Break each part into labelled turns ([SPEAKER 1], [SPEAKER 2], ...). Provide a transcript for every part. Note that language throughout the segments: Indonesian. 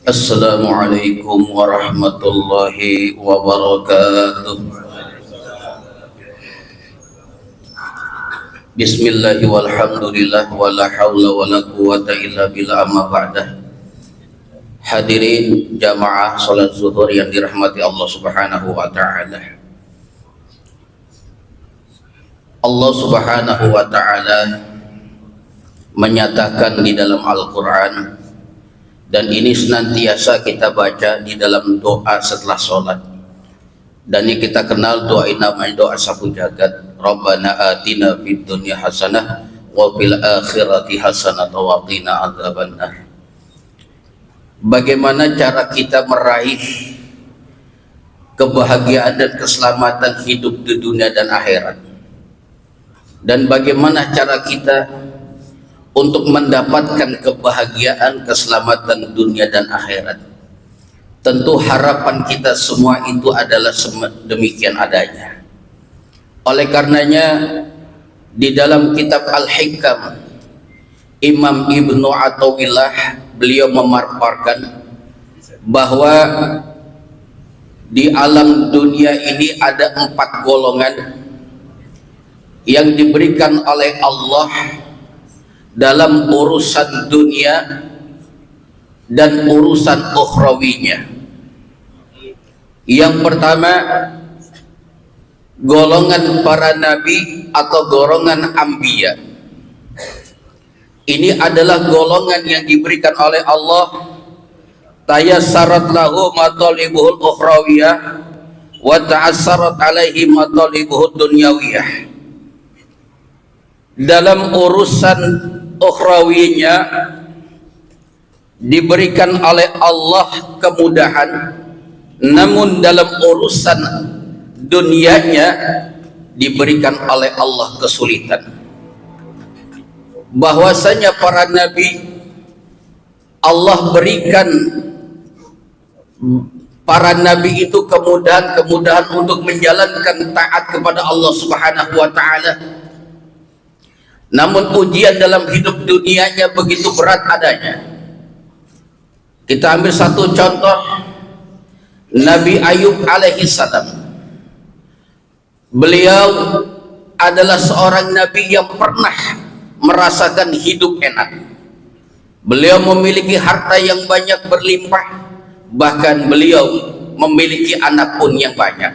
[SPEAKER 1] Assalamualaikum warahmatullahi wabarakatuh. Bismillahi walhamdulillah wa la hawla wa la quwata illa billah, amma ba'dah. Hadirin jamaah salat zuhur yang dirahmati Allah Subhanahu wa ta'ala. Allah Subhanahu wa ta'ala menyatakan di dalam Al-Quran, dan ini senantiasa kita baca di dalam doa setelah sholat, dan ini kita kenal doa ini namanya doa sapu jagat. Rabbana atina fid dunya hasanah wa fil akhirati hasanah wa qina adzabannar. Bagaimana cara kita meraih kebahagiaan dan keselamatan hidup di dunia dan akhirat, dan bagaimana cara kita untuk mendapatkan kebahagiaan, keselamatan dunia dan akhirat. Tentu harapan kita semua itu adalah demikian adanya. Oleh karenanya di dalam kitab Al-Hikam, Imam Ibnu Athaillah beliau memaparkan bahwa di alam dunia ini ada 4 golongan yang diberikan oleh Allah dalam urusan dunia dan urusan ukhrawinya. Yang pertama, golongan para nabi atau golongan anbiya. Ini adalah golongan yang diberikan oleh Allah, tayassarat lahu matalibuhul ukhrawiyah wa ta'assarat alaihi matalibuhud dunyawiyah. Dalam urusan ukhrawinya diberikan oleh Allah kemudahan, namun dalam urusan dunianya diberikan oleh Allah kesulitan. Bahwasanya para nabi Allah berikan para nabi itu kemudahan untuk menjalankan taat kepada Allah Subhanahu wa ta'ala. Namun ujian dalam hidup dunianya begitu berat adanya. Kita ambil satu contoh, Nabi Ayub alaihi salam. Beliau adalah seorang nabi yang pernah merasakan hidup enak. Beliau memiliki harta yang banyak berlimpah, bahkan beliau memiliki anak pun yang banyak.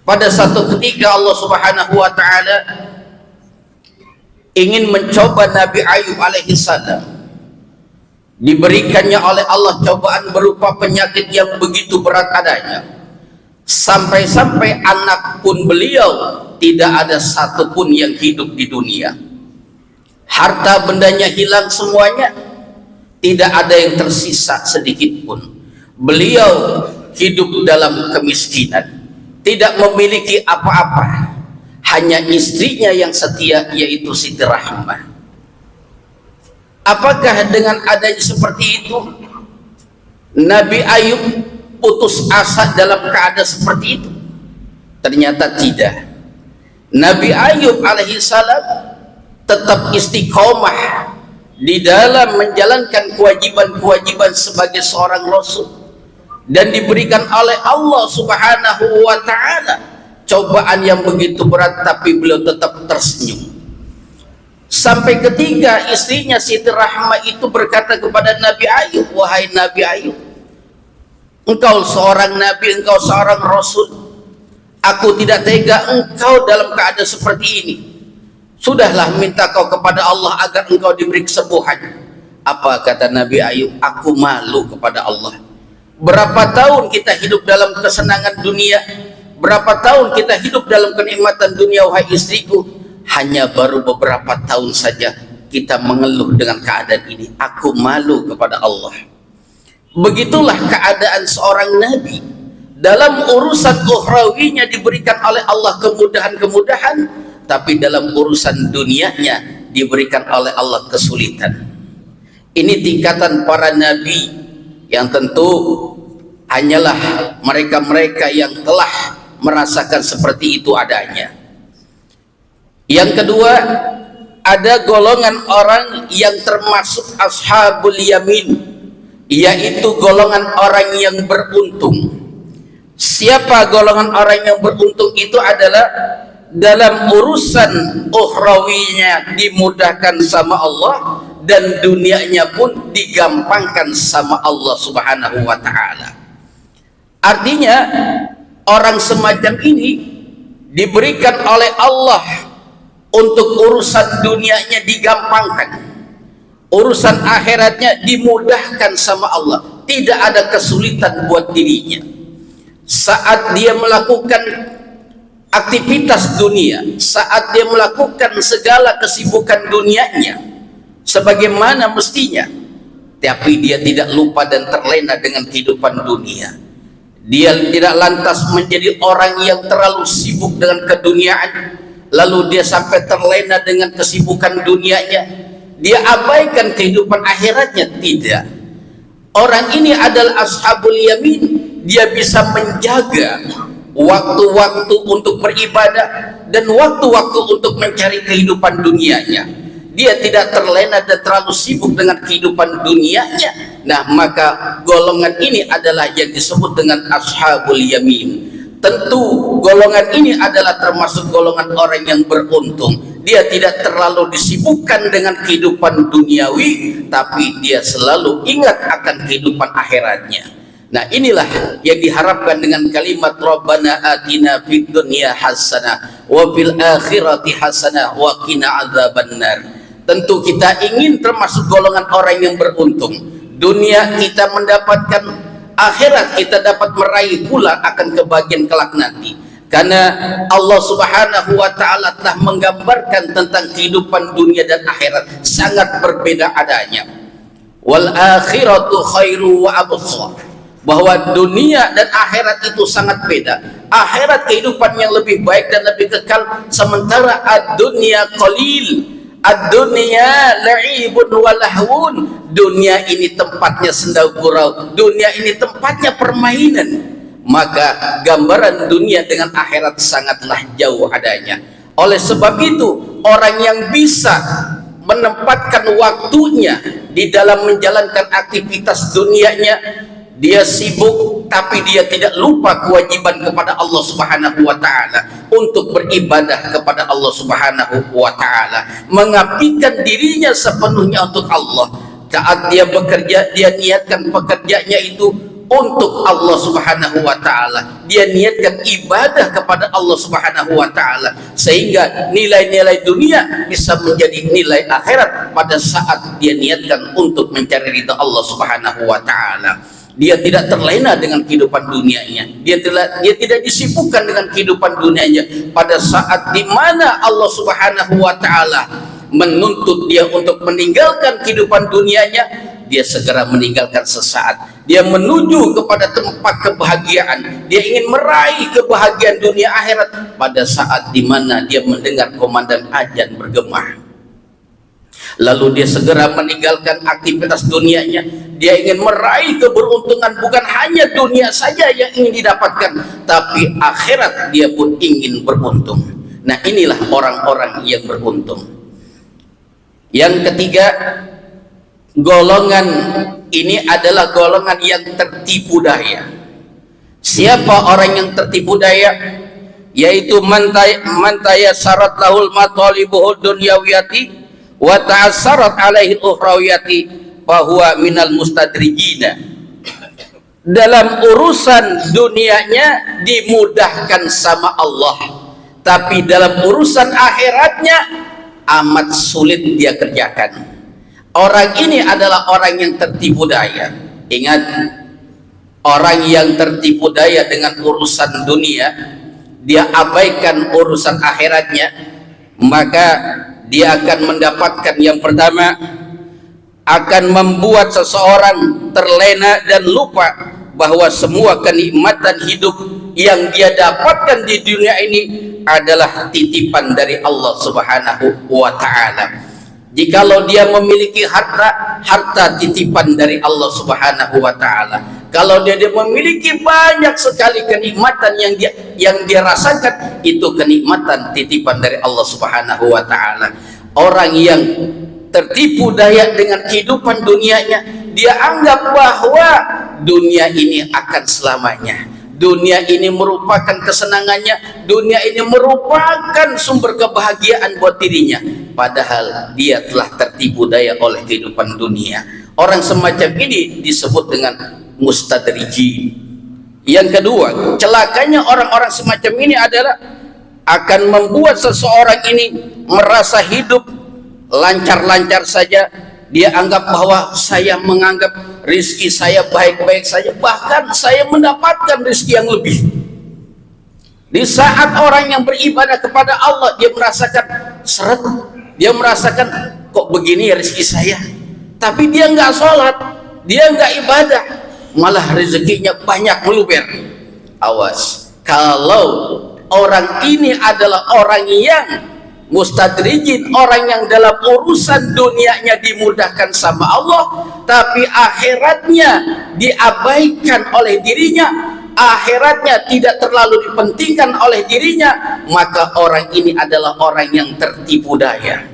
[SPEAKER 1] Pada satu ketika Allah Subhanahu wa ta'ala ingin mencoba Nabi Ayub alaihi salam. Diberikannya oleh Allah cobaan berupa penyakit yang begitu berat adanya, sampai-sampai anak pun beliau tidak ada satupun yang hidup di dunia. Harta bendanya hilang semuanya, tidak ada yang tersisa sedikit pun. Beliau hidup dalam kemiskinan, tidak memiliki apa-apa, hanya istrinya yang setia, yaitu Siti Rahmah. Apakah dengan adanya seperti itu Nabi Ayub putus asa dalam keadaan seperti itu? Ternyata tidak. Nabi Ayub alaihi salam tetap istiqomah di dalam menjalankan kewajiban-kewajiban sebagai seorang rasul, dan diberikan oleh Allah Subhanahu wa ta'ala cobaan yang begitu berat, tapi beliau tetap tersenyum. Sampai ketiga istrinya Siti Rahmah itu berkata kepada Nabi Ayub, wahai Nabi Ayub, engkau seorang nabi, engkau seorang rasul, aku tidak tega engkau dalam keadaan seperti ini. Sudahlah, minta kau kepada Allah agar engkau diberi kesembuhan. Apa kata Nabi Ayub? Aku malu kepada Allah. Berapa tahun kita hidup dalam kesenangan dunia, berapa tahun kita hidup dalam kenikmatan dunia, wahai istriku. Hanya baru beberapa tahun saja kita mengeluh dengan keadaan ini. Aku malu kepada Allah. Begitulah keadaan seorang nabi. Dalam urusan ukhrawinya diberikan oleh Allah kemudahan-kemudahan, tapi dalam urusan dunianya diberikan oleh Allah kesulitan. Ini tingkatan para nabi yang tentu hanyalah mereka-mereka yang telah merasakan seperti itu adanya. Yang kedua, ada golongan orang yang termasuk ashabul yamin, yaitu golongan orang yang beruntung. Siapa golongan orang yang beruntung? Itu adalah dalam urusan ukhrawinya dimudahkan sama Allah, dan dunianya pun digampangkan sama Allah Subhanahu wa ta'ala. Artinya orang semacam ini diberikan oleh Allah untuk urusan dunianya digampangkan, urusan akhiratnya dimudahkan sama Allah, tidak ada kesulitan buat dirinya. Saat dia melakukan aktivitas dunia, saat dia melakukan segala kesibukan dunianya sebagaimana mestinya, tapi dia tidak lupa dan terlena dengan kehidupan dunia. Dia tidak lantas menjadi orang yang terlalu sibuk dengan keduniaan, lalu dia sampai terlena dengan kesibukan dunianya, dia abaikan kehidupan akhiratnya. Tidak. Orang ini adalah ashabul yamin. Dia bisa menjaga waktu-waktu untuk beribadah dan waktu-waktu untuk mencari kehidupan dunianya. Dia tidak terlena dan terlalu sibuk dengan kehidupan dunianya. Nah, maka golongan ini adalah yang disebut dengan ashabul yamin. Tentu golongan ini adalah termasuk golongan orang yang beruntung. Dia tidak terlalu disibukkan dengan kehidupan duniawi, tapi dia selalu ingat akan kehidupan akhiratnya. Nah, inilah yang diharapkan dengan kalimat Rabbana atina fid dunya hasanah wa fil akhirati hasanah wa qina adzabannar. Tentu kita ingin termasuk golongan orang yang beruntung. Dunia kita mendapatkan, akhirat kita dapat meraih pula akan kebahagiaan kelak nanti. Karena Allah Subhanahu wa ta'ala telah menggambarkan tentang kehidupan dunia dan akhirat sangat berbeda adanya. Wal akhiratu khairu wa abqa. Bahwa dunia dan akhirat itu sangat beda. Akhirat kehidupan yang lebih baik dan lebih kekal, sementara ad-dunya qalil, ad-dunya la'ibun wa lahwun. Dunia ini tempatnya sendau gurau, dunia ini tempatnya permainan. Maka gambaran dunia dengan akhirat sangatlah jauh adanya. Oleh sebab itu, orang yang bisa menempatkan waktunya di dalam menjalankan aktivitas dunianya, dia sibuk tapi dia tidak lupa kewajiban kepada Allah Subhanahu wa ta'ala untuk beribadah kepada Allah Subhanahu wa ta'ala, mengabdikan dirinya sepenuhnya untuk Allah. Saat dia bekerja, dia niatkan pekerjaannya itu untuk Allah Subhanahu wa ta'ala, dia niatkan ibadah kepada Allah Subhanahu wa ta'ala, sehingga nilai-nilai dunia bisa menjadi nilai akhirat pada saat dia niatkan untuk mencari ridha Allah Subhanahu wa ta'ala. Dia tidak terlena dengan kehidupan dunianya, dia tidak disibukkan dengan kehidupan dunianya pada saat di mana Allah Subhanahu wa ta'ala menuntut dia untuk meninggalkan kehidupan dunianya. Dia segera meninggalkan sesaat, dia menuju kepada tempat kebahagiaan, dia ingin meraih kebahagiaan dunia akhirat pada saat di mana dia mendengar komandan azan bergema. Lalu dia segera meninggalkan aktivitas dunianya. Dia ingin meraih keberuntungan, bukan hanya dunia saja yang ingin didapatkan, tapi akhirat dia pun ingin beruntung. Nah, inilah orang-orang yang beruntung. Yang ketiga, golongan ini adalah golongan yang tertipu daya. Siapa orang yang tertipu daya? Yaitu mantaya syarat lahul matalibuhud dunyawiyati wa ta'assarat alaihi ukhrawiyati fahuwa minal mustadrijina. Dalam urusan dunianya dimudahkan sama Allah, tapi dalam urusan akhiratnya amat sulit dia kerjakan. Orang ini adalah orang yang tertipu daya. Ingat, orang yang tertipu daya dengan urusan dunia, dia abaikan urusan akhiratnya, maka dia akan mendapatkan yang pertama, akan membuat seseorang terlena dan lupa bahwa semua kenikmatan hidup yang dia dapatkan di dunia ini adalah titipan dari Allah Subhanahu wa ta'ala. Jikalau dia memiliki harta, harta titipan dari Allah Subhanahu wa ta'ala. Kalau dia memiliki banyak sekali kenikmatan yang dia rasakan, itu kenikmatan titipan dari Allah Subhanahu wa ta'ala. Orang yang tertipu daya dengan kehidupan dunianya, dia anggap bahwa dunia ini akan selamanya, dunia ini merupakan kesenangannya, dunia ini merupakan sumber kebahagiaan buat dirinya, padahal dia telah tertipu daya oleh kehidupan dunia. Orang semacam ini disebut dengan mustadrijin. Yang kedua, celakanya orang-orang semacam ini adalah akan membuat seseorang ini merasa hidup lancar-lancar saja. Dia anggap bahwa saya menganggap rizki saya baik-baik saja, bahkan saya mendapatkan rizki yang lebih. Di saat orang yang beribadah kepada Allah, dia merasakan seret, dia merasakan kok begini ya rizki saya, tapi dia nggak sholat, dia nggak ibadah, malah rezekinya banyak meluber. Awas, kalau orang ini adalah orang yang mustadrijin, orang yang dalam urusan dunianya dimudahkan sama Allah, tapi akhiratnya diabaikan oleh dirinya, akhiratnya tidak terlalu dipentingkan oleh dirinya, maka orang ini adalah orang yang tertipu daya.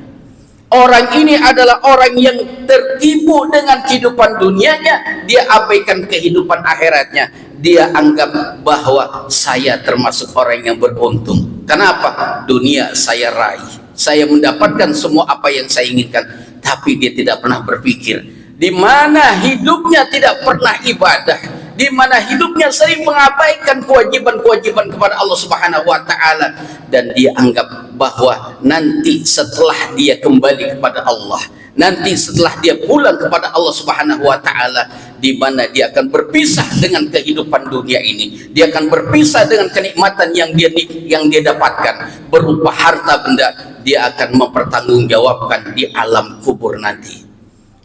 [SPEAKER 1] Orang ini adalah orang yang tertipu dengan kehidupan dunianya, dia abaikan kehidupan akhiratnya. Dia anggap bahwa saya termasuk orang yang beruntung. Kenapa? Dunia saya raih, saya mendapatkan semua apa yang saya inginkan, tapi dia tidak pernah berpikir di mana hidupnya tidak pernah ibadah, di mana hidupnya sering mengabaikan kewajiban-kewajiban kepada Allah Subhanahu wa taala, dan dia anggap bahwa nanti setelah dia kembali kepada Allah, nanti setelah dia pulang kepada Allah Subhanahu wa taala, di mana dia akan berpisah dengan kehidupan dunia ini, dia akan berpisah dengan kenikmatan yang dia dapatkan berupa harta benda, dia akan mempertanggungjawabkan di alam kubur nanti.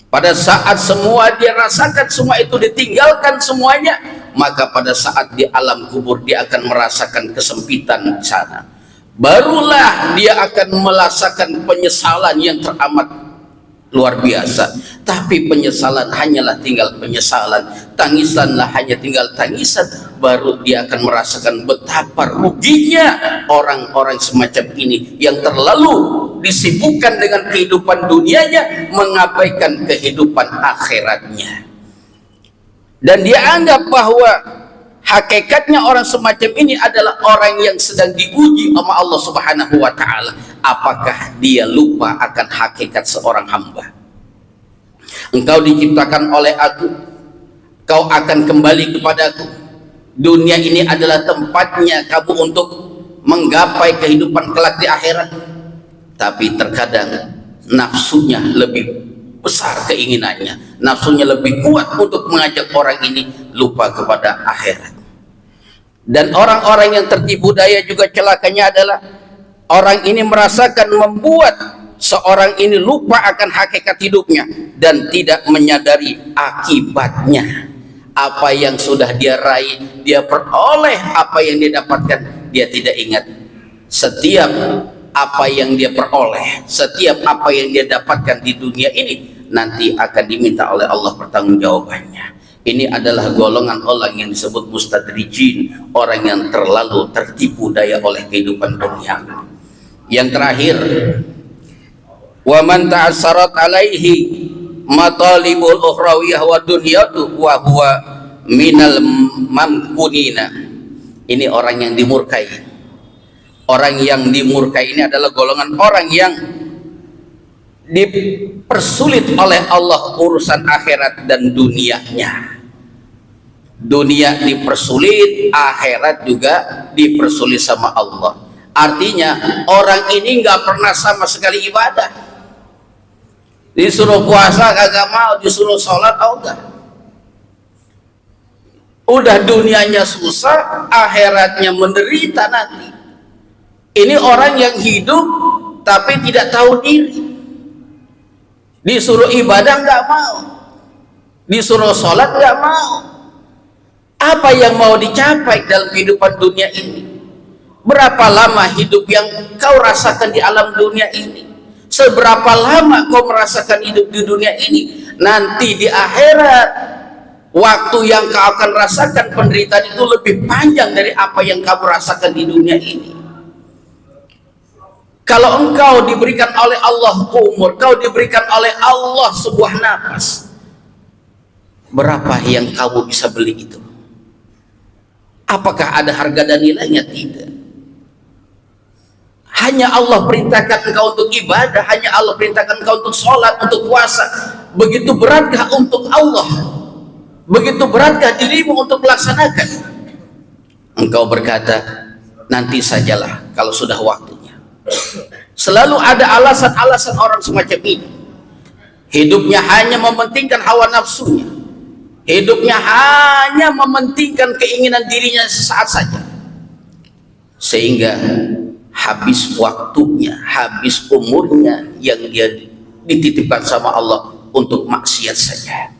[SPEAKER 1] Pada saat semua dia rasakan semua itu ditinggalkan semuanya, maka pada saat di alam kubur dia akan merasakan kesempitan sana. Barulah dia akan merasakan penyesalan yang teramat luar biasa. Tapi penyesalan hanyalah tinggal penyesalan, tangisanlah hanya tinggal tangisan. Baru dia akan merasakan betapa ruginya orang-orang semacam ini yang terlalu disibukkan dengan kehidupan dunianya, mengabaikan kehidupan akhiratnya. Dan dia anggap bahwa hakikatnya orang semacam ini adalah orang yang sedang diuji sama Allah Subhanahu wa taala. Apakah dia lupa akan hakikat seorang hamba? Engkau diciptakan oleh aku, kau akan kembali kepadaku. Dunia ini adalah tempatnya kamu untuk menggapai kehidupan kelak di akhirat. Tapi terkadang nafsunya lebih besar keinginannya, nafsunya lebih kuat untuk mengajak orang ini lupa kepada akhirat. Dan orang-orang yang tertipu daya juga celakanya adalah orang ini merasakan membuat seorang ini lupa akan hakikat hidupnya dan tidak menyadari akibatnya. Apa yang sudah dia raih, dia peroleh, apa yang dia dapatkan, dia tidak ingat. Setiap apa yang dia peroleh, setiap apa yang dia dapatkan di dunia ini nanti akan diminta oleh Allah pertanggungjawabannya. Ini adalah golongan orang yang disebut mustadrijin, orang yang terlalu tertipu daya oleh kehidupan dunia. Yang terakhir, wa man ta'assarat alaihi matalibul ukhrawiyah wa dunyatu wa huwa minal mamkunina. Ini orang yang dimurkai. Orang yang dimurkai ini adalah golongan orang yang dipersulit oleh Allah urusan akhirat dan dunianya. Dunia dipersulit, akhirat juga dipersulit sama Allah. Artinya orang ini nggak pernah sama sekali ibadah. Disuruh puasa kagak mau, disuruh sholat enggak. Udah dunianya susah, akhiratnya menderita nanti. Ini orang yang hidup tapi tidak tahu diri. Disuruh ibadah nggak mau, disuruh sholat nggak mau. Apa yang mau dicapai dalam kehidupan dunia ini? Berapa lama hidup yang kau rasakan di alam dunia ini? Seberapa lama kau merasakan hidup di dunia ini? Nanti di akhirat, waktu yang kau akan rasakan penderitaan itu lebih panjang dari apa yang kamu rasakan di dunia ini. Kalau engkau diberikan oleh Allah umur, kau diberikan oleh Allah sebuah nafas, Berapa yang kamu bisa beli itu? Apakah ada harga dan nilainya? Tidak. Hanya Allah perintahkan engkau untuk ibadah, hanya Allah perintahkan engkau untuk sholat, untuk puasa. Begitu beratkah untuk Allah? Begitu beratkah dirimu untuk melaksanakan? Engkau berkata, nanti sajalah kalau sudah waktunya. Selalu ada alasan-alasan orang semacam ini. Hidupnya hanya mementingkan hawa nafsunya, hidupnya hanya mementingkan keinginan dirinya sesaat saja, sehingga habis waktunya, habis umurnya yang dia dititipkan sama Allah untuk maksiat saja.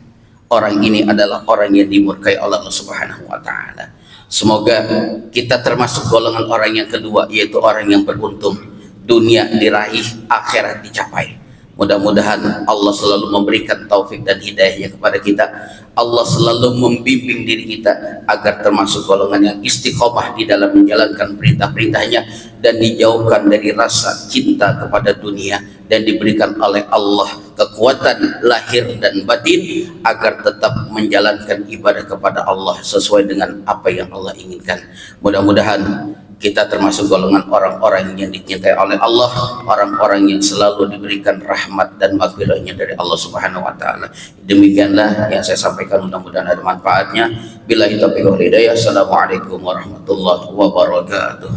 [SPEAKER 1] Orang ini adalah orang yang dimurkai Allah Subhanahu wa Ta'ala. Semoga kita termasuk golongan orang yang kedua, yaitu orang yang beruntung, dunia diraih, akhirat dicapai. Mudah-mudahan Allah selalu memberikan taufik dan hidayahnya kepada kita. Allah selalu membimbing diri kita agar termasuk golongan yang istiqomah di dalam menjalankan perintah-perintahnya dan dijauhkan dari rasa cinta kepada dunia, dan diberikan oleh Allah kekuatan lahir dan batin agar tetap menjalankan ibadah kepada Allah sesuai dengan apa yang Allah inginkan. Mudah-mudahan kita termasuk golongan orang-orang yang dicintai oleh Allah, orang-orang yang selalu diberikan rahmat dan maghfirahnya dari Allah Subhanahu wa Ta'ala. Demikianlah yang saya sampaikan, mudah-mudahan ada manfaatnya. Billahi taufiq wal hidayah. Assalamualaikum warahmatullahi wabarakatuh.